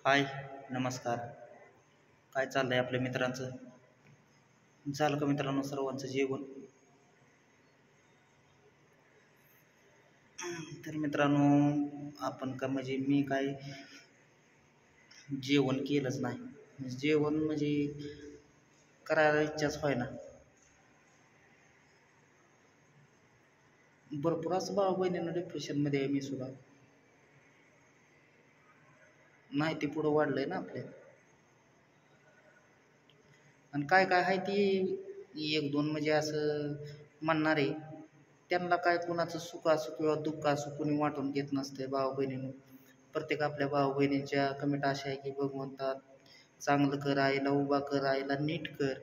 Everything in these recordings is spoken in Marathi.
हाय, नमस्कार. काय चाललंय आपल्या मित्रांचं? झालं का मित्रांनो सर्वांचं जेवण? तर मित्रांनो, आपण का म्हणजे मी काय जेवण केलंच नाही. जेवण म्हणजे करायला इच्छाच होय ना. भरपूर असं भाऊ बहिणींना डिप्रेशनमध्ये आहे मी सुद्धा. नाही ते पुढं वाढलंय ना आपल्या. आणि काय काय आहे ती एक दोन म्हणजे असं म्हणणारे त्यांना काय कुणाचं सुख असो किंवा दुःख असो कुणी वाटून घेत नसते भाऊ बहिणीनं. प्रत्येक आपल्या भाऊ बहिणींच्या कमेंट अशा आहे की भगवंता चांगलं कर, आईला उभा कर, आईला नीट कर.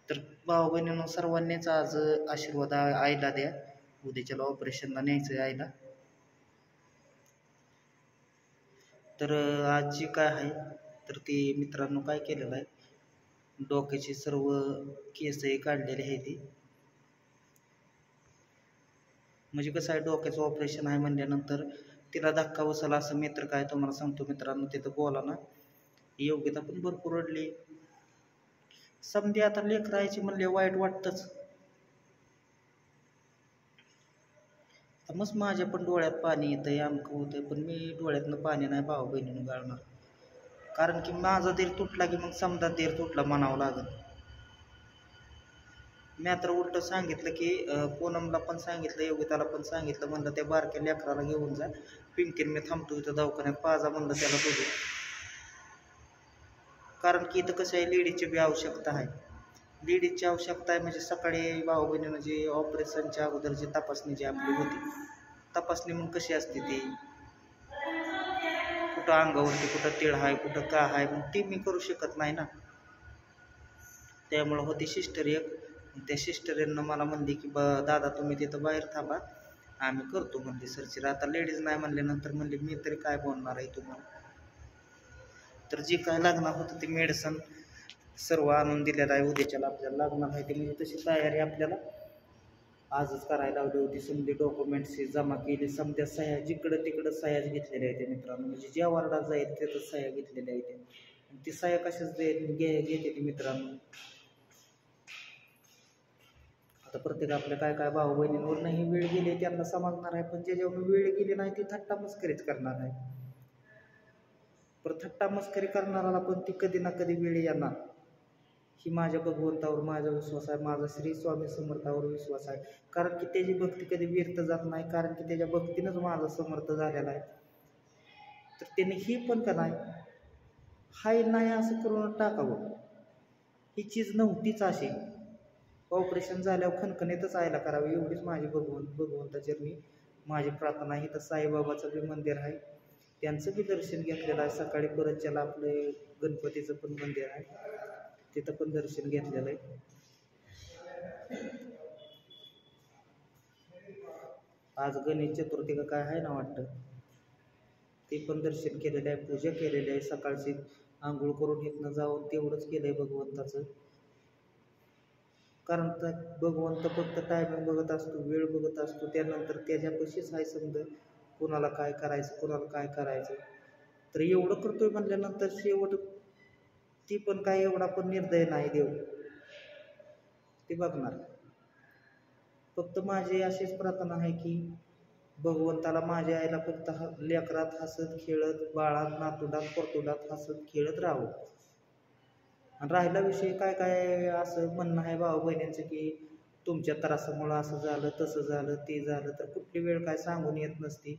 तर भाऊ बहिणीनं सर्वांनीच आज आशीर्वाद आईला द्या. उद्याच्याला ऑपरेशनला न्यायचं आईला. तर आज जी काय आहे तर ती मित्रांनो काय केलेलं आहे, डोक्याची सर्व केसही काढलेली आहे ती. म्हणजे कसं आहे डोक्याचं ऑपरेशन आहे म्हणल्यानंतर तिला धक्का बसला असं मित्र काय तुम्हाला सांगतो मित्रांनो तिथं बोला ना. योग्यता पण भरपूर रडली. समधी आता लेकरायची म्हणले वाईट वाटतंच. मस्त माझ्या पण डोळ्यात पाणी येतंय अमकं होतंय पण मी डोळ्यातनं पाणी नाही भाऊ बहिणीनं गाळणार. कारण की माझा धीर तुटला की मग समजा धीर तुटला म्हणावं लागेल. मी तर उलट सांगितलं की पूनमला पण सांगितलं योगिताला पण सांगितलं म्हणलं त्या बारक्या लेकराला घेऊन जा. पिंकीन मी थांबतो इथं दवाखान्यात पाजा म्हणलं त्याला तुझे. कारण की इथं कसं आहे लेडीजची बी आवश्यकता आहे. लेडीजची आवश्यकता आहे म्हणजे सकाळी भाऊ बहिणीनं जी ऑपरेशनच्या अगोदर जी तपासणी जी आपली होती तपासणी मग कशी असते ती कुठं अंगावरती कुठं तीळ आहे कुठं का आहे मग ती मी करू शकत नाही ना. त्यामुळं होती सिस्टर एक. त्या सिस्टरीनं मला म्हणली की दादा तुम्ही तिथं बाहेर थांबा आम्ही करतो म्हणली सर्जरी. आता लेडीज नाही म्हणल्यानंतर म्हणली मी तरी काय बोलणार आहे तुम्हाला. तर जे काय लागणार होतं ते मेडिसन सर्व आणून दिलेलं आहे. उद्याच्याला आपल्याला लागणार आहे ते म्हणजे तशी तयारी आपल्याला आजच करायला लावली होती. समजे डॉक्युमेंट्स जमा केली समध्या सह्या जिकडं तिकडं सह्याच घेतलेल्या आहेत मित्रांनो. म्हणजे ज्या वार्डात जाईल तिथं सह्या घेतलेल्या आहेत. ती सह्या कशाच घेते ती मित्रांनो. आता प्रत्येक आपल्या काय काय भाऊ बहिणींवर नाही वेळ गेली त्यांना समजणार आहे पण ज्याच्यावर वेळ गेली नाही ती थट्टा मस्करीच करणार आहे. पण थट्टा मस्करी करणाराला पण ती कधी ना कधी वेळ येणार. ही माझ्या भगवंतावर माझा विश्वास आहे. माझा श्री स्वामी समर्थावर विश्वास आहे. कारण की त्याची भक्ती कधी व्यर्थ जात नाही. कारण की त्याच्या भक्तीनंच माझा समर्थ झालेला आहे. तर त्याने ही पण का नाही हाय नाही असं करून टाकावं. ही चीज नव्हतीच अशी. ऑपरेशन झाल्यावर खणखणीतच आयला करावं एवढीच माझी भगवंताचरणी माझी प्रार्थना आहे. तर साईबाबाचं बी मंदिर आहे त्यांचं बी दर्शन घेतलेलं आहे. सकाळी परतच्याला आपले गणपतीचं पण मंदिर आहे तिथं पण दर्शन घेतलेलं आहे. आज गणेश चतुर्थी का काय आहे ना वाटतं ते पण दर्शन केलेलं आहे. पूजा केलेली आहे. सकाळची आंघोळ करून इथनं जाऊन तेवढंच केलं आहे भगवंताचं. कारण तर भगवंत फक्त टायमिंग बघत असतो वेळ बघत असतो. त्यानंतर त्याच्यापाशीच आहे समजा कोणाला काय करायचं कोणाला काय करायचं. तर एवढं करतोय म्हटल्यानंतर शेवट ती पण काय एवढा पण निर्दय नाही देव ते बघणार. फक्त माझी अशीच प्रार्थना आहे की भगवंताला माझ्या आईला फक्त लेकरात हसत खेळत बाळात नातुडात परतुडात हसत खेळत राहावं. आणि राहिला विषय काय काय असं म्हणणं आहे भाऊ बहिणींचं की तुमच्या त्रासामुळं असं झालं तसं झालं ते झालं. तर कुठली वेळ काय सांगून येत नसती.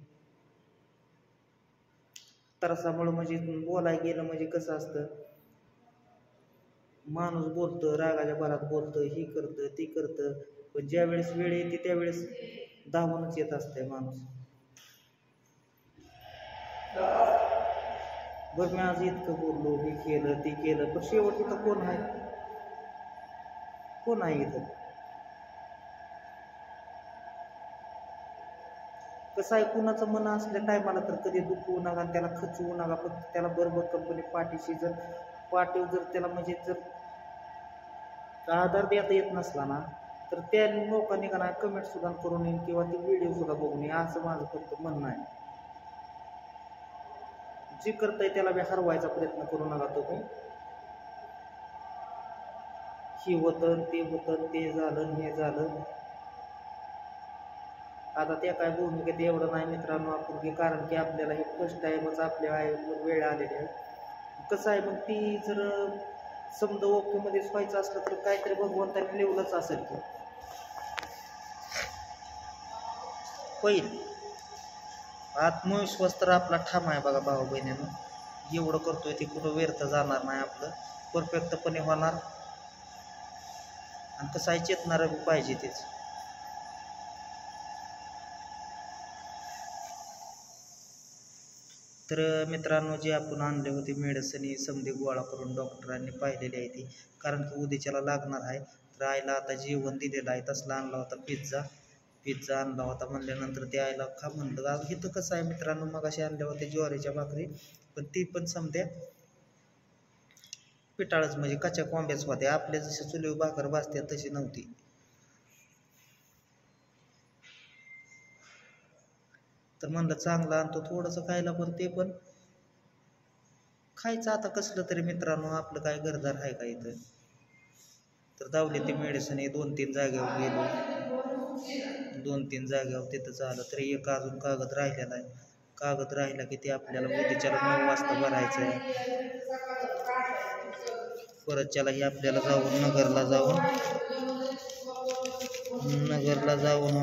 त्रासामुळं म्हणजे बोलायला गेलं म्हणजे कसं असतं माणूस बोलतं रागाच्या भरात बोलतं ही करतं ती करतं पण ज्या वेळेस वेळ येते त्यावेळेस धावूनच येत असतंय माणूस. बरं मी आज इतकं बोललो हे केलं ते केलं पण शेवट इथं कोण आहे कोण आहे इथं. कसं आहे कुणाचं मन असल्या टायमाला तर कधी दुखवू नका त्याला खचवू नका. फक्त त्याला बरोबर कंपनी पाठीशी जर पाठीव जर त्याला म्हणजे जर आधार देता येत नसला ना तर त्या लोकांनी का नाही कमेंट सुद्धा करून येईल किंवा ती व्हिडिओ सुद्धा बघून येईल असं माझं फक्त म्हणणं आहे. जे करताय त्याला बी हरवायचा प्रयत्न करू नका तुम्ही. हे होतं ते होतं, ते झालं हे झालं. आता त्या काय भूमिकेत एवढं नाही मित्रांनो आपण की, कारण की आपल्याला हे फर्स्ट टाईमच आपल्या आयुष्यात वेळ आलेली आहे. कसं आहे मग ती जर समजा ओकेमध्येच व्हायचं असलं तर काहीतरी भगवंताने लिवलंच असेल की होईल. आत्मविश्वास तर आपला ठाम आहे बघा भाऊ बहिणीनं. एवढं करतोय ते कुठं व्यर्थ जाणार नाही आपलं, परफेक्टपणे होणार. आणि कसं आहे चेतणारं पाहिजे तेच. तर मित्रांनो जे आपण आणले होते मेडिसिन समधी गोळा करून डॉक्टरांनी पाहिलेली आहे ती, कारण की उद्याच्याला लागणार आहे. तर आईला आता जेवण दिलेलं आहे. तसला आणला होता पिझ्झा आणला होता. म्हणल्यानंतर ते आईला खा म्हणलं. आज इथं कसं आहे मित्रांनो, मग असे आणल्या होत्या ज्वारीच्या भाकरी, पण ती पण समध्या पिटाळच म्हणजे कच्च्या कोंब्याच होत्या. आपल्या जशी चुलीवर भाकर भाजतात तशी नव्हती. तर म्हणलं चांगलं आणतो थोडंसं खायला, पण ते पण खायचं आता कसलं तरी मित्रांनो. आपलं काय घरदार आहे का इथं. तर दावली ती मेडिसिन 2-3 जागेवर गेलो, 2-3 जागेवर तिथं झालं. तरी एक अजून कागद राहिलेला आहे. कागद राहिला की ते आपल्याला उद्याच्याला 9 वाजता भरायचं आहे. परतच्याला ही आपल्याला जाऊन नगरला जाऊन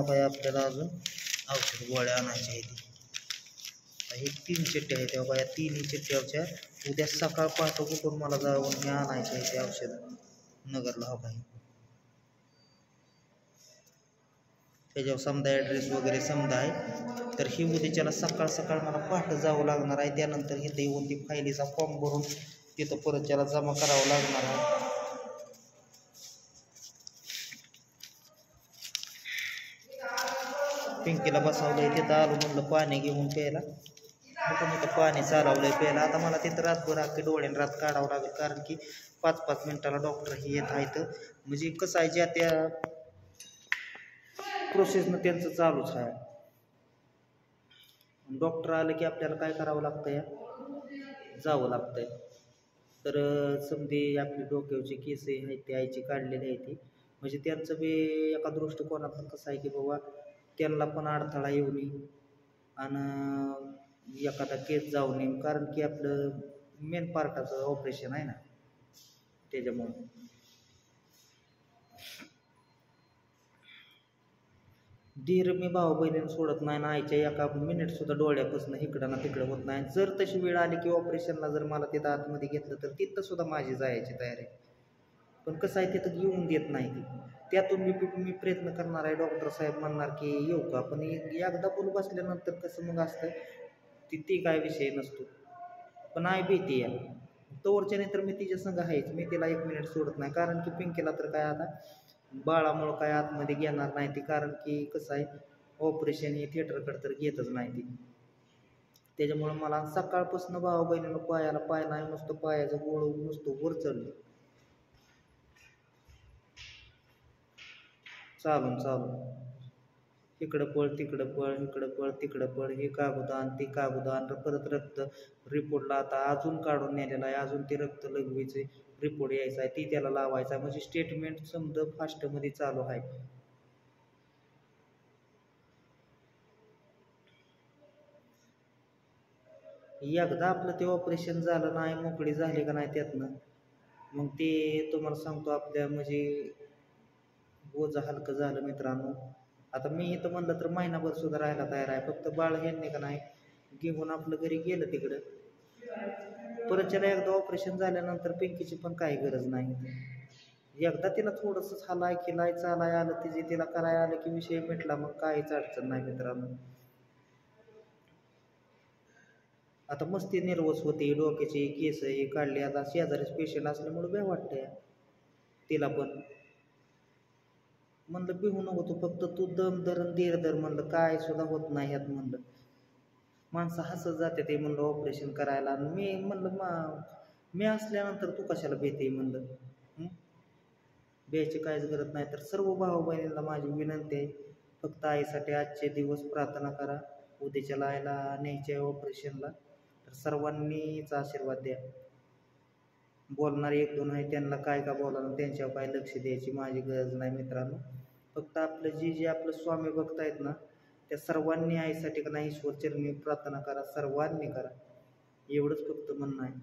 काय आपल्याला अजून औषध गोळ्या आणायच्या आहेत. हे 3 चिठ्ठ्या आहेत तेव्हा या 3ही चिठ्ठ्यावरच्या उद्या सकाळ पहाटे कुठून मला जाऊन हे आणायचे आहे ते औषध नगरला. हो काही त्याच्यावर समजा ॲड्रेस वगैरे समजा आहे. तर ही उद्याच्याला सकाळ मला पहाटे जावं लागणार आहे. त्यानंतर इथं येऊन ती फायलीचा फॉर्म भरून तिथं परत त्याला जमा करावं लागणार आहे. पिंकीला बसवलंय तिथं. आलो म्हणलं पाणी घेऊन प्यायला. इथं पाणी चालवलंय प्यायला. आता मला तिथं रातभर अख्खी डोळ्याने रात काढावं लागेल, कारण की 5-5 मिनिटाला डॉक्टर हे येत आहेत. म्हणजे कसं आहे ज्या त्या प्रोसेसनं त्यांचं चालूच आहे. डॉक्टर आलं की आपल्याला काय करावं लागतंय, जावं लागतंय. तर समधी आपली डोक्यावरची केस आहेत ती आईची काढलेली आहे ती, म्हणजे त्यांचं बी एका दृष्टिकोनातून कसं आहे की बाबा त्यांना पण अडथळा येऊ नये आणि एखादा केस जाऊ नये, कारण की आपलं मेन पार्टाचं ऑपरेशन आहे ना त्याच्यामुळं. धीर मी भाऊ बहिणीनं सोडत नाही ना. आईच्या एका मिनिटसुद्धा डोळ्यापासून इकडं ना तिकडं होत नाही. जर तशी वेळ आली की ऑपरेशनला जर मला तिथं आतमध्ये घेतलं तर तिथं सुद्धा माझी जायची तयारी. पण कसं आहे तिथं येऊन देत नाही ती. त्यातून मी प्रयत्न करणार आहे. डॉक्टर साहेब म्हणणार की येऊ का, पण एकदा बोल बसल्यानंतर कसं मग असतं ती काय विषय नसतो. पण आई भीती आहे तोवरच्याने तर मी तिच्या संग आहेच. मी तिला 1 मिनिट सोडत नाही, कारण की पिंकीला तर काय आता बाळामुळं काय आतमध्ये घेणार नाही ती, कारण की कसं आहे ऑपरेशन हे थिएटरकडे तर घेतच नाही ती. त्याच्यामुळं मला सकाळपासून भाऊ बहिणीनं पायाला पाय नाही, नुसतं पायाचं गोळ नुसतं वर चढलं चालून इकडं पळ तिकडं पळ तिकडं पळ, हे कागद आण ते कागद आण. परत रक्त रिपोर्टला आता अजून काढून नेलेला आहे. अजून ते रक्त लघवीचे रिपोर्ट यायचा आहे, ती त्याला लावायचा आहे. म्हणजे स्टेटमेंट समजा फास्टमध्ये चालू आहे. एकदा आपलं ते ऑपरेशन झालं नाही, मोकळी झाली का नाही त्यातनं, मग ते तुम्हाला सांगतो आपल्या म्हणजे ओझं हलकं झालं मित्रांनो. आता मी इथं म्हणलं तर महिनाभर सुद्धा राहायला तयार आहे. फक्त बाळ ह्यांनी का नाही घेऊन आपलं घरी गेलं तिकडं. परतच्याला एकदा ऑपरेशन झाल्यानंतर पिंकीची पण काही गरज नाही. एकदा तिला थोडंसं हालाय खिलाय चालाय आलं तिचे, तिला करायला आलं की विषय मिटला, मग काहीच अडचण नाही मित्रांनो. आता मस्ती निर्वस होते, डोक्याचे केस हे काढले. आता शेजारीच पेशंट असल्यामुळे बे वाटतंय तिला पण. म्हणलं बिहू नको तू, फक्त तू दम धरण धीर धर म्हणलं, काय सुद्धा होत नाही ह्यात म्हणलं. माणसं हसत जाते ते म्हणलं ऑपरेशन करायला. आणि मी म्हणलं मी असल्यानंतर तू कशाला भीती म्हणलं. भ्यायची काहीच गरज नाही. तर सर्व भाऊ बहिणींना माझी विनंती आहे, फक्त आईसाठी आजचे दिवस प्रार्थना करा. उद्याच्याला आईला न्यायच्या ऑपरेशनला. तर सर्वांनीच आशीर्वाद द्या. बोलणारे एक दोन आहे त्यांना काय का बोलावं, त्यांच्यावर काय लक्ष द्यायची माझी गरज नाही मित्रांनो. फक्त आपलं जे आपलं स्वामी भक्त आहेत ना, त्या सर्वांनी आईसाठी का नाही ईश्वर चरणी प्रार्थना करा, सर्वांनी करा, एवढंच फक्त म्हणणं आहे.